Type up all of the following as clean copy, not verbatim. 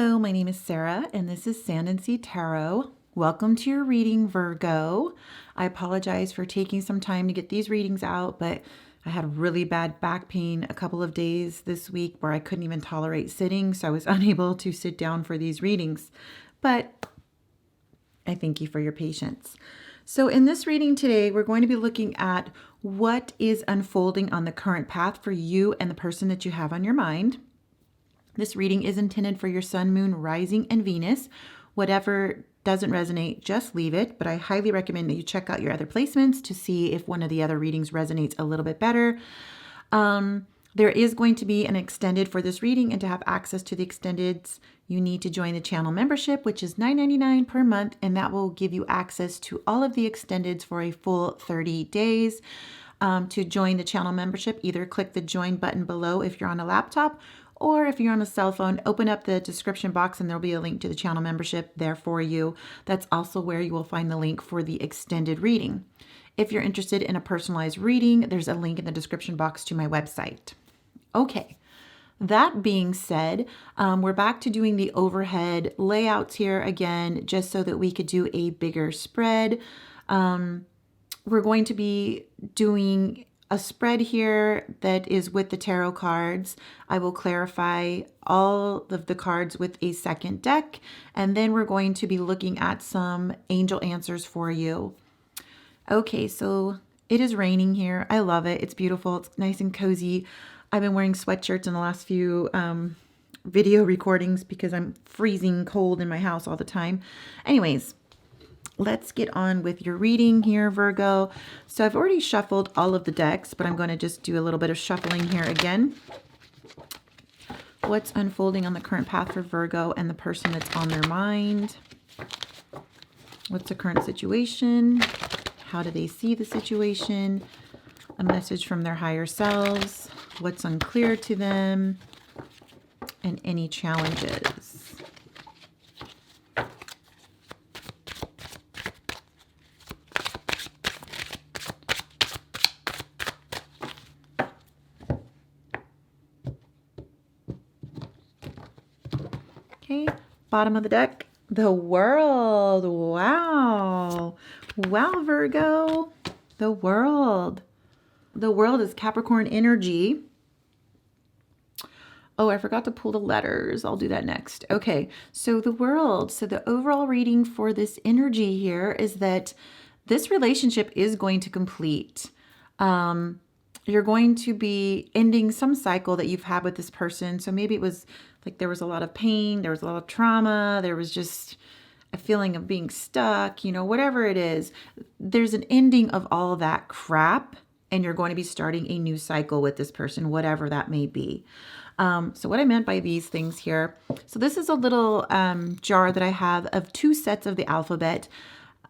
Hello, my name is Sarah, and this is Sand and Sea Tarot. Welcome to your reading, Virgo. I apologize for taking some time to get these readings out, but I had really bad back pain a couple of days this week where I couldn't even tolerate sitting, so I was unable to sit down for these readings. But I thank you for your patience. So in this reading today, we're going to be looking at what is unfolding on the current path for you and the person that you have on your mind. This reading is intended for your sun, moon, rising, and Venus. Whatever doesn't resonate, just leave it. But I highly recommend that you check out your other placements to see if one of the other readings resonates a little bit better. There is going to be an extended for this reading, and to have access to the extendeds, you need to join the channel membership, which is $9.99 per month, and that will give you access to all of the extendeds for a full 30 days. To join the channel membership, either click the join button below if you're on a laptop, or if you're on a cell phone, open up the description box and there'll be a link to the channel membership there for you. That's also where you will find the link for the extended reading. If you're interested in a personalized reading, there's a link in the description box to my website. Okay, that being said, we're back to doing the overhead layouts here again, just so that we could do a bigger spread. We're going to be doing a spread here that is with the tarot cards. I will clarify all of the cards with a second deck, and then we're going to be looking at some angel answers for you. Okay, so it is raining here. I love it. It's beautiful. It's nice and cozy. I've been wearing sweatshirts in the last few video recordings because I'm freezing cold in my house all the time. Anyways, let's get on with your reading here, Virgo. So I've already shuffled all of the decks, but I'm going to just do a little bit of shuffling here again. What's unfolding on the current path for Virgo and the person that's on their mind? What's the current situation? How do they see the situation? A message from their higher selves. What's unclear to them? And any challenges. Okay, bottom of the deck, the World. Wow. Wow, Virgo. The World. The World is Capricorn energy. Oh, I forgot to pull the letters. I'll do that next. Okay, so the World. So the overall reading for this energy here is that this relationship is going to complete. You're going to be ending some cycle that you've had with this person. So maybe it was like there was a lot of pain, there was a lot of trauma, there was just a feeling of being stuck, you know, whatever it is. There's an ending of all of that crap, and you're going to be starting a new cycle with this person, whatever that may be. So what I meant by these things here, so this is a little jar that I have of 2 sets of the alphabet.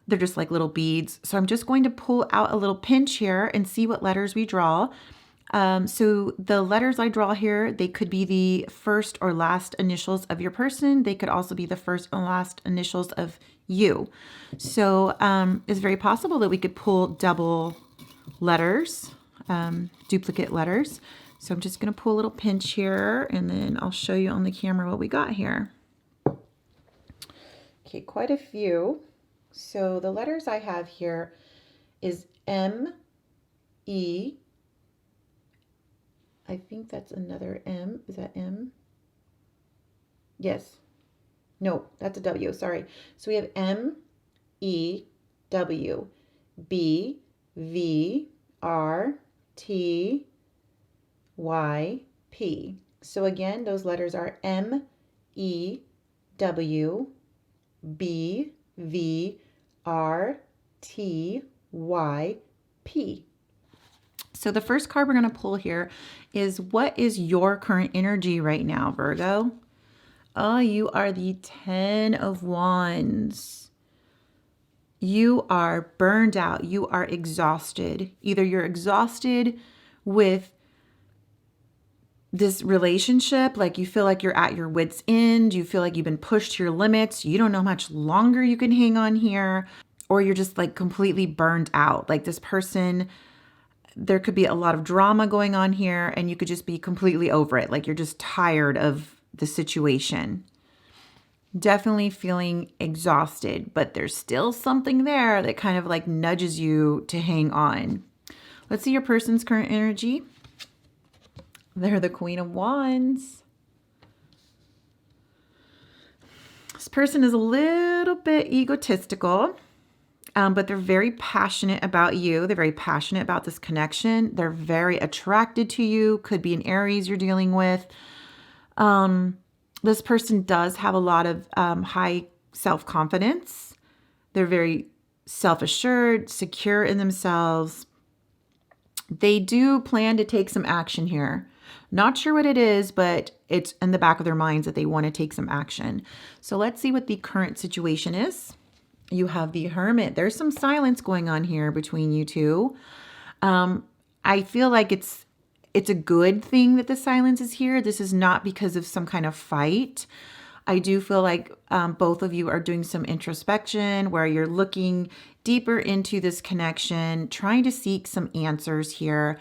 They're just like little beads. So I'm just going to pull out a little pinch here and see what letters we draw. So the letters I draw here, they could be the first or last initials of your person. They could also be the first and last initials of you. So it's very possible that we could pull double letters, duplicate letters. So I'm just going to pull a little pinch here, and then I'll show you on the camera what we got here. Okay, quite a few. So the letters I have here is M, E. I think that's another M. Is that M? Yes. No, that's a W. Sorry. So we have M, E, W, B, V, R, T, Y, P. So again, those letters are M, E, W, B, V, R, T, Y, P. So the first card we're going to pull here is, what is your current energy right now, Virgo? Oh, you are the 10 of Wands. You are burned out. You are exhausted. Either you're exhausted with this relationship, like you feel like you're at your wit's end. You feel like you've been pushed to your limits. You don't know how much longer you can hang on here. Or you're just like completely burned out. Like this person, there could be a lot of drama going on here, and you could just be completely over it. Like you're just tired of the situation. Definitely feeling exhausted, but there's still something there that kind of like nudges you to hang on. Let's see your person's current energy. They're the Queen of Wands. This person is a little bit egotistical, but they're very passionate about you. They're very passionate about this connection. They're very attracted to you. Could be an Aries you're dealing with. This person does have a lot of high self-confidence. They're very self-assured, secure in themselves. They do plan to take some action here. Not sure what it is, but it's in the back of their minds that they want to take some action. So let's see what the current situation is. You have the Hermit. There's some silence going on here between you two. I feel like it's a good thing that the silence is here. This is not because of some kind of fight. I do feel like both of you are doing some introspection where you're looking deeper into this connection, trying to seek some answers here.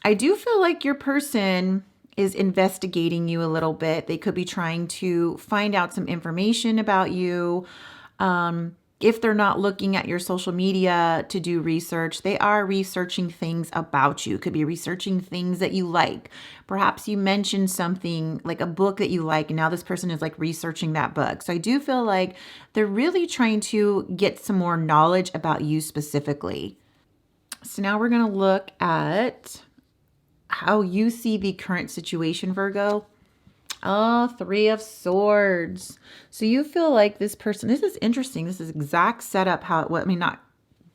I do feel like your person is investigating you a little bit. They could be trying to find out some information about you. If they're not looking at your social media to do research, they are researching things about you. Could be researching things that you like. Perhaps you mentioned something like a book that you like, and now this person is like researching that book. So I do feel like they're really trying to get some more knowledge about you specifically. So now we're going to look at how you see the current situation, Virgo. Oh, Three of Swords. So you feel like this person, this is interesting. This is exact setup how it, well, I mean, not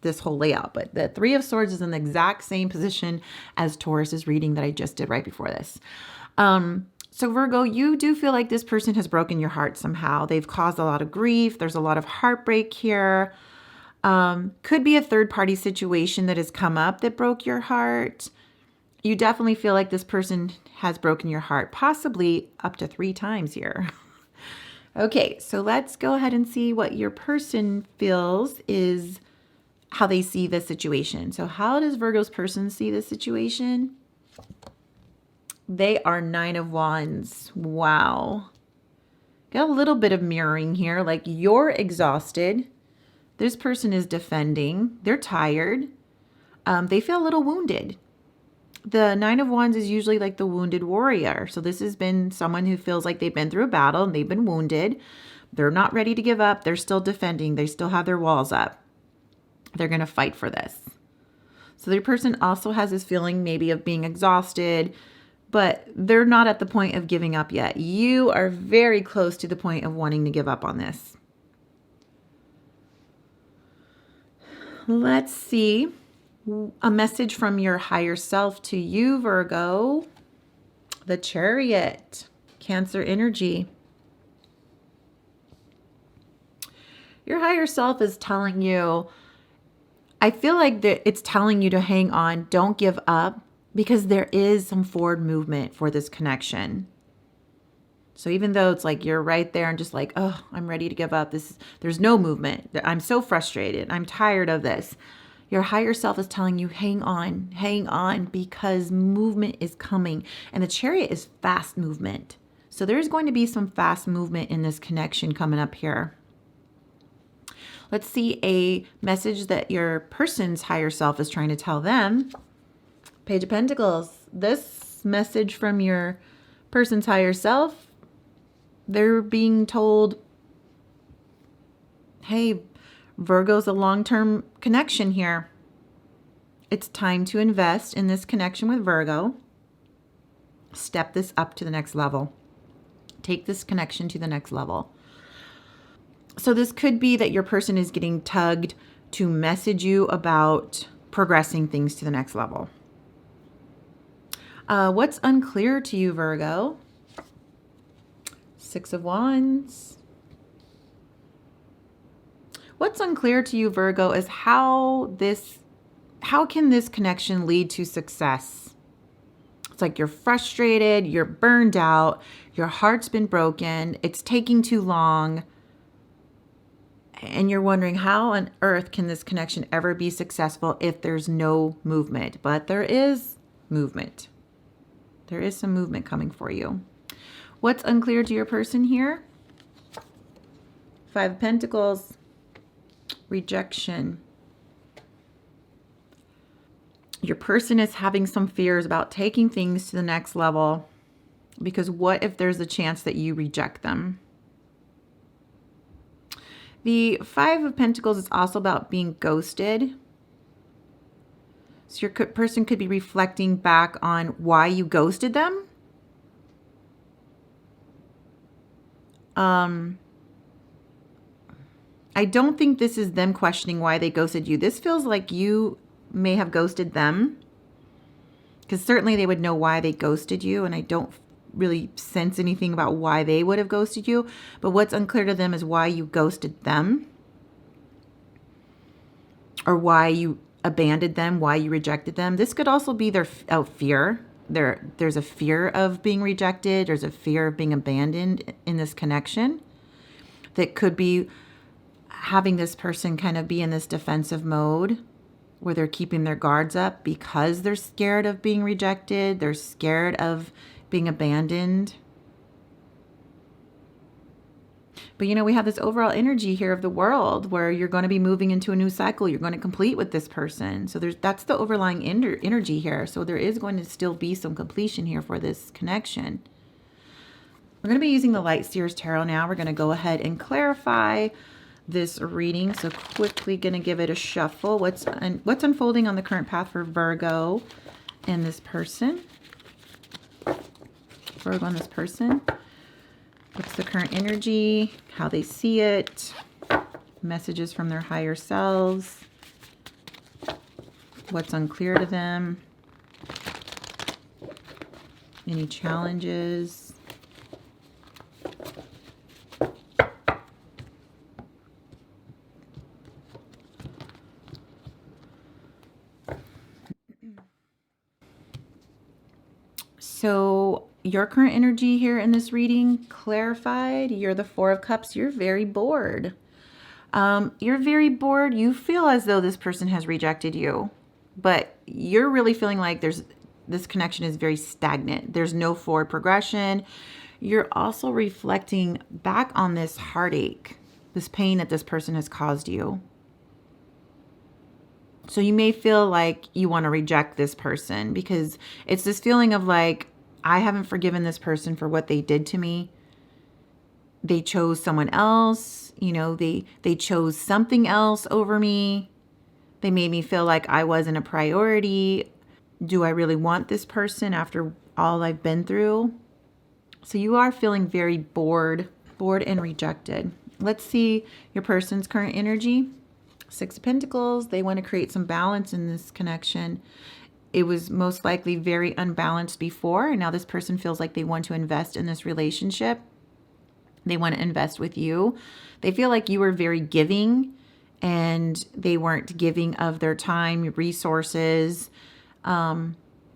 this whole layout, but the Three of Swords is in the exact same position as Taurus's reading that I just did right before this. So Virgo, you do feel like this person has broken your heart somehow. They've caused a lot of grief. There's a lot of heartbreak here. Could be a third-party situation that has come up that broke your heart. You definitely feel like this person has broken your heart, possibly up to 3 times here. Okay, so let's go ahead and see what your person feels is how they see this situation. So how does Virgo's person see this situation? They are 9 of Wands. Wow. Got a little bit of mirroring here. Like you're exhausted. This person is defending. They're tired. They feel a little wounded. The 9 of Wands is usually like the wounded warrior. So this has been someone who feels like they've been through a battle and they've been wounded. They're not ready to give up. They're still defending. They still have their walls up. They're going to fight for this. So their person also has this feeling maybe of being exhausted, but they're not at the point of giving up yet. You are very close to the point of wanting to give up on this. Let's see. A message from your higher self to you, Virgo. The Chariot. Cancer energy. Your higher self is telling you, I feel like that it's telling you to hang on, don't give up, because there is some forward movement for this connection. So even though it's like you're right there and just like, oh, I'm ready to give up. There's no movement. I'm so frustrated. I'm tired of this. Your higher self is telling you, hang on, because movement is coming. And the Chariot is fast movement. So there's going to be some fast movement in this connection coming up here. Let's see a message that your person's higher self is trying to tell them. Page of Pentacles. This message from your person's higher self, they're being told, hey, Virgo's a long-term connection here. It's time to invest in this connection with Virgo. Step this up to the next level. Take this connection to the next level. So this could be that your person is getting tugged to message you about progressing things to the next level. What's unclear to you, Virgo? 6 of Wands. What's unclear to you, Virgo, is how can this connection lead to success? It's like you're frustrated, you're burned out, your heart's been broken, it's taking too long, and you're wondering how on earth can this connection ever be successful if there's no movement? But there is movement. There is some movement coming for you. What's unclear to your person here? Five of Pentacles, rejection. Your person is having some fears about taking things to the next level, because what if there's a chance that you reject them? The Five of Pentacles is also about being ghosted. So your person could be reflecting back on why you ghosted them. I don't think this is them questioning why they ghosted you. This feels like you may have ghosted them, because certainly they would know why they ghosted you, and I don't really sense anything about why they would have ghosted you. But what's unclear to them is why you ghosted them, or why you abandoned them, why you rejected them. This could also be their fear. There's a fear of being rejected. There's a fear of being abandoned in this connection that could be having this person kind of be in this defensive mode where they're keeping their guards up because they're scared of being rejected. They're scared of being abandoned. But you know, we have this overall energy here of the world where you're going to be moving into a new cycle. You're going to complete with this person. So that's the overlying energy here. So there is going to still be some completion here for this connection. We're going to be using the Light Seers Tarot now. We're going to go ahead and clarify this reading. So quickly going to give it a shuffle. What's unfolding on the current path for Virgo and this person? Virgo and this person. What's the current energy? How they see it? Messages from their higher selves. What's unclear to them? Any challenges? So your current energy here in this reading, clarified, you're the Four of Cups. You're very bored. You're very bored. You feel as though this person has rejected you, but you're really feeling like this connection is very stagnant. There's no forward progression. You're also reflecting back on this heartache, this pain that this person has caused you. So you may feel like you want to reject this person because it's this feeling of like, I haven't forgiven this person for what they did to me. They chose someone else. You know, they chose something else over me. They made me feel like I wasn't a priority. Do I really want this person after all I've been through? So you are feeling very bored and rejected. Let's see your person's current energy. Six of Pentacles. They want to create some balance in this connection. It was most likely very unbalanced before, and now this person feels like they want to invest in this relationship. They want to invest with you. They feel like you were very giving, and they weren't giving of their time, resources,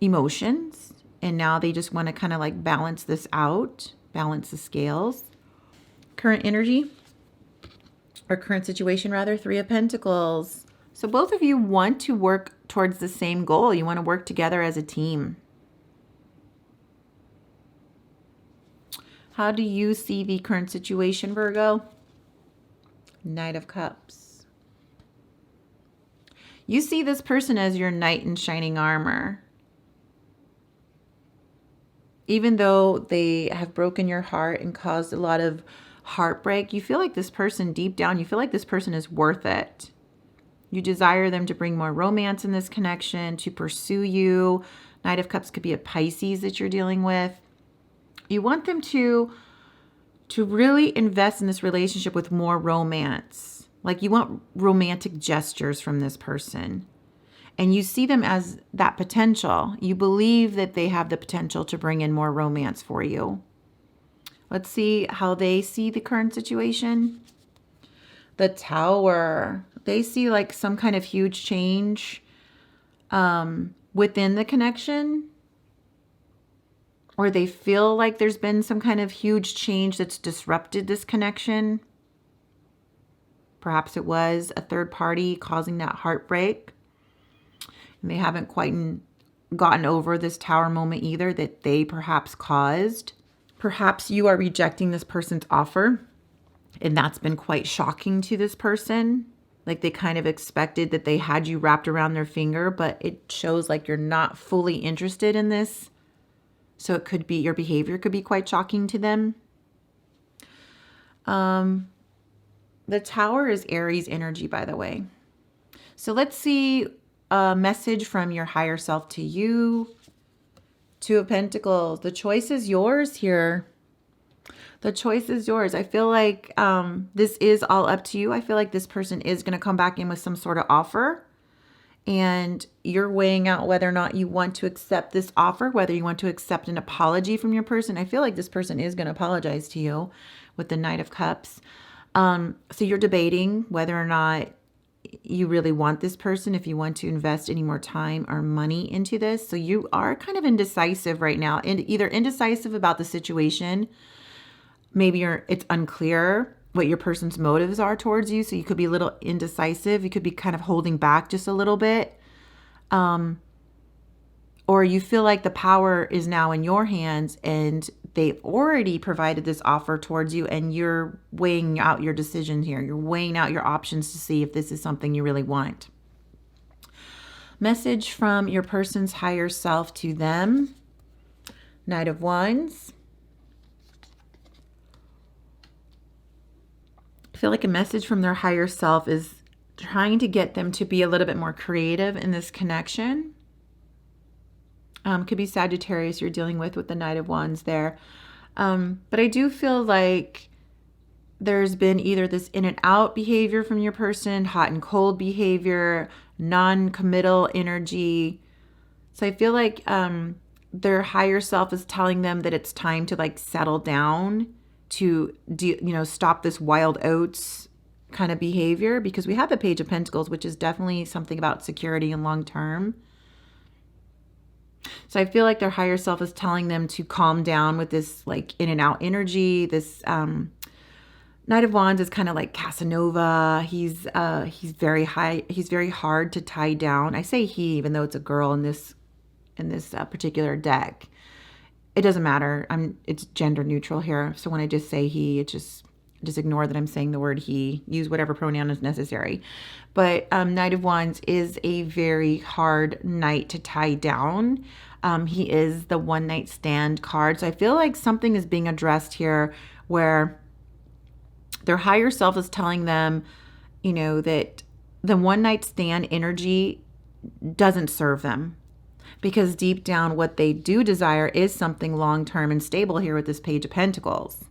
emotions. And now they just want to kind of like balance this out, balance the scales. Current energy, or current situation rather, Three of Pentacles. So both of you want to work towards the same goal. You want to work together as a team. How do you see the current situation, Virgo? Knight of Cups. You see this person as your knight in shining armor. Even though they have broken your heart and caused a lot of heartbreak, you feel like this person, deep down, you feel like this person is worth it. You desire them to bring more romance in this connection, to pursue you. Knight of Cups could be a Pisces that you're dealing with. You want them to really invest in this relationship with more romance. Like you want romantic gestures from this person. And you see them as that potential. You believe that they have the potential to bring in more romance for you. Let's see how they see the current situation. The Tower. They see like some kind of huge change within the connection. Or they feel like there's been some kind of huge change that's disrupted this connection. Perhaps it was a third party causing that heartbreak. And they haven't quite gotten over this Tower moment either that they perhaps caused. Perhaps you are rejecting this person's offer, and that's been quite shocking to this person. Like they kind of expected that they had you wrapped around their finger, but it shows like you're not fully interested in this. So it could be your behavior could be quite shocking to them. The Tower is Aries energy, by the way. So let's see a message from your higher self to you. Two of Pentacles. The choice is yours here. The choice is yours. I feel like this is all up to you. I feel like this person is going to come back in with some sort of offer. And you're weighing out whether or not you want to accept this offer, whether you want to accept an apology from your person. I feel like this person is going to apologize to you with the Knight of Cups. So you're debating whether or not you really want this person, if you want to invest any more time or money into this. So you are kind of indecisive right now, and either indecisive about the situation. Maybe it's unclear what your person's motives are towards you. So you could be a little indecisive. You could be kind of holding back just a little bit. Or you feel like the power is now in your hands and they've already provided this offer towards you, and you're weighing out your decision here. You're weighing out your options to see if this is something you really want. Message from your person's higher self to them. Knight of Wands. I feel like a message from their higher self is trying to get them to be a little bit more creative in this connection. Could be Sagittarius you're dealing with the Knight of Wands there. But I do feel like there's been either this in and out behavior from your person, hot and cold behavior, non-committal energy. So I feel like their higher self is telling them that it's time to like settle down, to stop this wild oats kind of behavior, because we have the Page of Pentacles, which is definitely something about security and long term. So I feel like their higher self is telling them to calm down with this like in and out energy. This Knight of Wands is kind of like Casanova. He's very high. He's very hard to tie down. I say he, even though it's a girl in this particular deck. It doesn't matter. It's gender neutral here. So when I just say he, it just ignore that I'm saying the word he. Use whatever pronoun is necessary. But Knight of Wands is a very hard knight to tie down. He is the one night stand card. So I feel like something is being addressed here where their higher self is telling them, that the one night stand energy doesn't serve them. Because deep down, what they do desire is something long-term and stable here with this Page of Pentacles.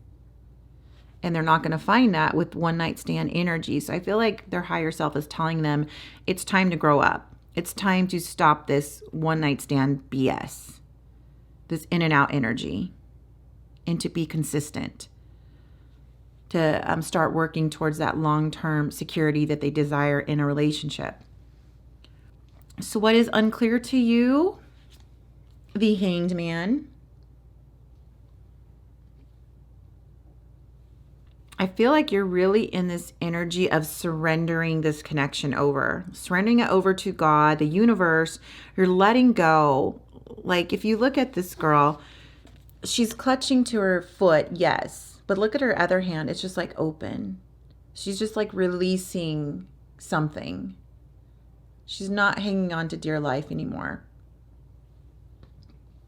And they're not going to find that with one night stand energy. So I feel like their higher self is telling them it's time to grow up. It's time to stop this one night stand BS, this in and out energy, and to be consistent, to start working towards that long-term security that they desire in a relationship. So what is unclear to you? The Hanged Man. I feel like you're really in this energy of surrendering this connection over. Surrendering it over to God, the universe. You're letting go. Like if you look at this girl, she's clutching to her foot, yes. But look at her other hand. It's just like open. She's just like releasing something. She's not hanging on to dear life anymore.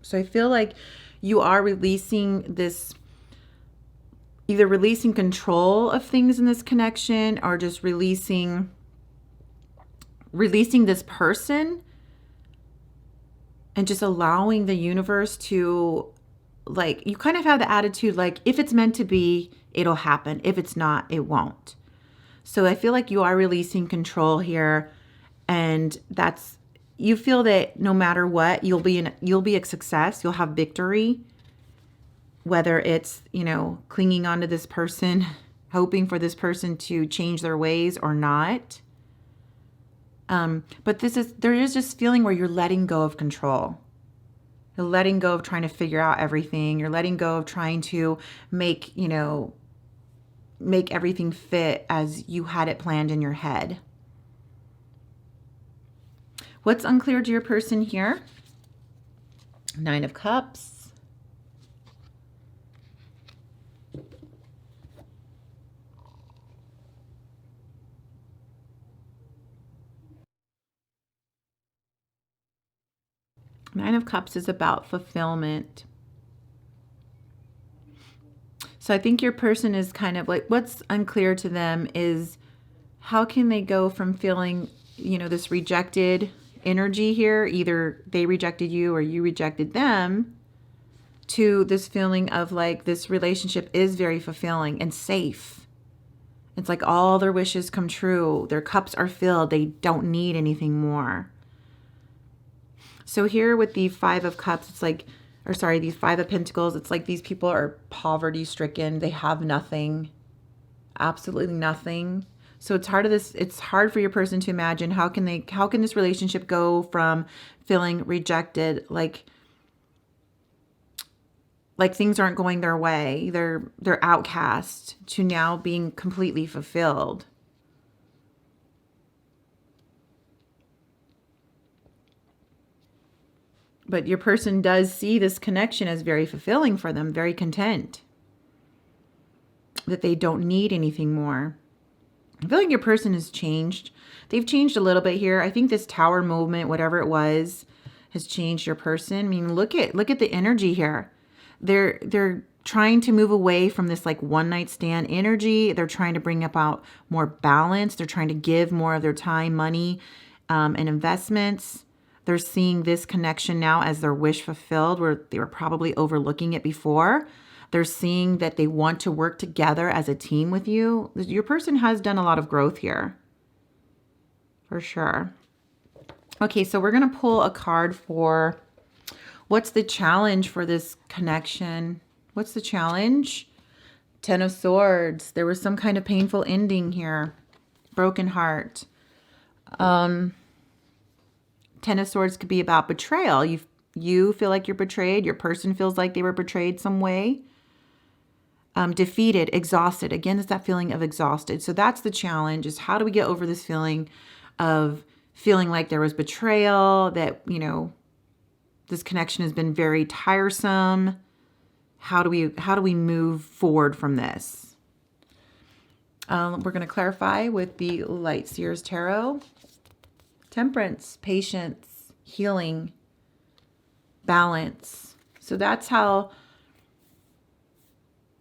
So I feel like you are releasing this, either releasing control of things in this connection or just releasing this person and just allowing the universe to, like, you kind of have the attitude like, if it's meant to be, it'll happen. If it's not, it won't. So I feel like you are releasing control here. And you feel that no matter what, you'll be a success. You'll have victory, whether it's, clinging onto this person, hoping for this person to change their ways or not. But there is this feeling where you're letting go of control. You're letting go of trying to figure out everything. You're letting go of trying to make everything fit as you had it planned in your head. What's unclear to your person here? Nine of Cups. Nine of Cups is about fulfillment. So I think your person is kind of like, what's unclear to them is how can they go from feeling, this rejected energy here, either they rejected you or you rejected them, to this feeling of like this relationship is very fulfilling and safe. It's like all their wishes come true. Their cups are filled. They don't need anything more. So here with the Five of Cups, it's like, these Five of Pentacles, it's like these people are poverty stricken. They have nothing, absolutely nothing. So it's hard for your person to imagine how can this relationship go from feeling rejected, like things aren't going their way, they're outcast, to now being completely fulfilled. But your person does see this connection as very fulfilling for them, very content, that they don't need anything more. I feel like your person has changed. They've changed a little bit here. I think this Tower movement, whatever it was, has changed your person. I mean, look at the energy here. They're trying to move away from this like one night stand energy. They're trying to bring about more balance. They're trying to give more of their time, money, and investments. They're seeing this connection now as their wish fulfilled, where they were probably overlooking it before. They're seeing that they want to work together as a team with you. Your person has done a lot of growth here, for sure. Okay, so we're going to pull a card for what's the challenge for this connection. What's the challenge? Ten of Swords. There was some kind of painful ending here. Broken heart. Ten of Swords could be about betrayal. You feel like you're betrayed. Your person feels like they were betrayed some way. Defeated, exhausted. Again, it's that feeling of exhausted. So that's the challenge, is how do we get over this feeling of feeling like there was betrayal, that, this connection has been very tiresome. How do we move forward from this? We're going to clarify with the Light Seers Tarot. Temperance, patience, healing, balance. So that's how,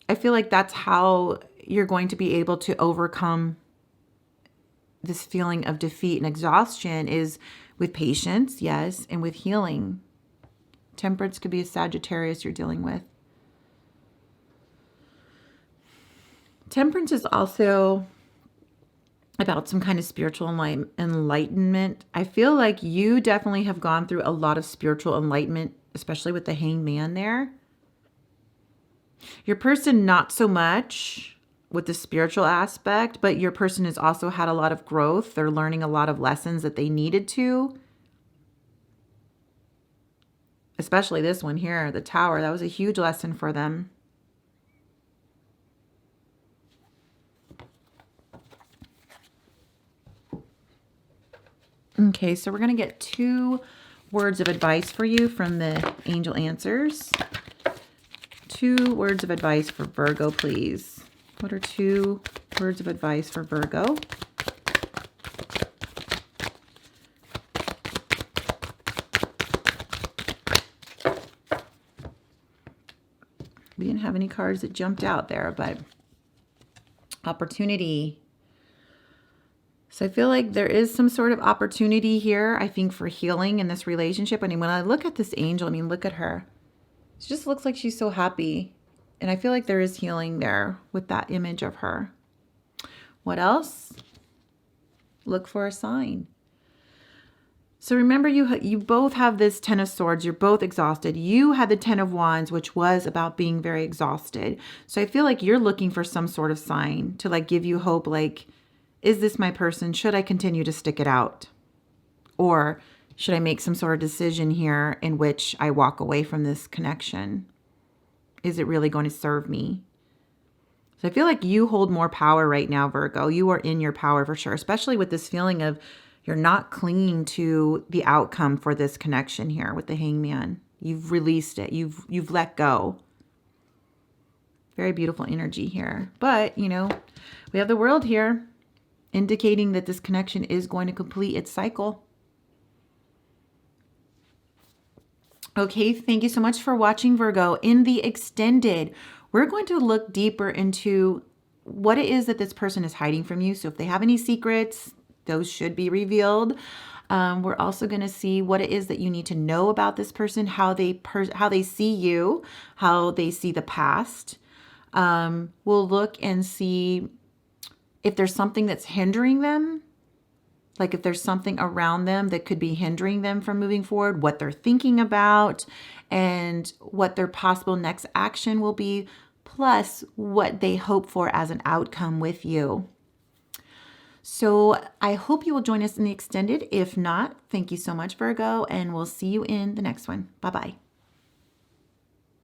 I feel like that's how you're going to be able to overcome this feeling of defeat and exhaustion, is with patience, yes, and with healing. Temperance could be a Sagittarius you're dealing with. Temperance is also about some kind of spiritual enlightenment. I feel like you definitely have gone through a lot of spiritual enlightenment, especially with the Hanged Man there. Your person, not so much with the spiritual aspect, but your person has also had a lot of growth. They're learning a lot of lessons that they needed to. Especially this one here, the Tower. That was a huge lesson for them. Okay, so we're going to get 2 words of advice for you from the Angel Answers. 2 words of advice for Virgo, please. What are 2 words of advice for Virgo? We didn't have any cards that jumped out there, but opportunity. So I feel like there is some sort of opportunity here, I think, for healing in this relationship. I mean, when I look at this angel, look at her. She just looks like she's so happy. And I feel like there is healing there with that image of her. What else? Look for a sign. So remember, you both have this Ten of Swords. You're both exhausted. You had the Ten of Wands, which was about being very exhausted. So I feel like you're looking for some sort of sign to like give you hope. Like, is this my person? Should I continue to stick it out? Or should I make some sort of decision here in which I walk away from this connection? Is it really going to serve me? So I feel like you hold more power right now, Virgo. You are in your power for sure, especially with this feeling of you're not clinging to the outcome for this connection here with the Hangman. You've released it. You've let go. Very beautiful energy here. But, we have the World here indicating that this connection is going to complete its cycle. Okay, thank you so much for watching, Virgo. In the extended, we're going to look deeper into what it is that this person is hiding from you. So if they have any secrets, those should be revealed. We're also going to see what it is that you need to know about this person, how they see you, how they see the past. We'll look and see if there's something that's hindering them. Like if there's something around them that could be hindering them from moving forward, what they're thinking about, and what their possible next action will be, plus what they hope for as an outcome with you. So I hope you will join us in the extended. If not, thank you so much, Virgo, and we'll see you in the next one. Bye-bye.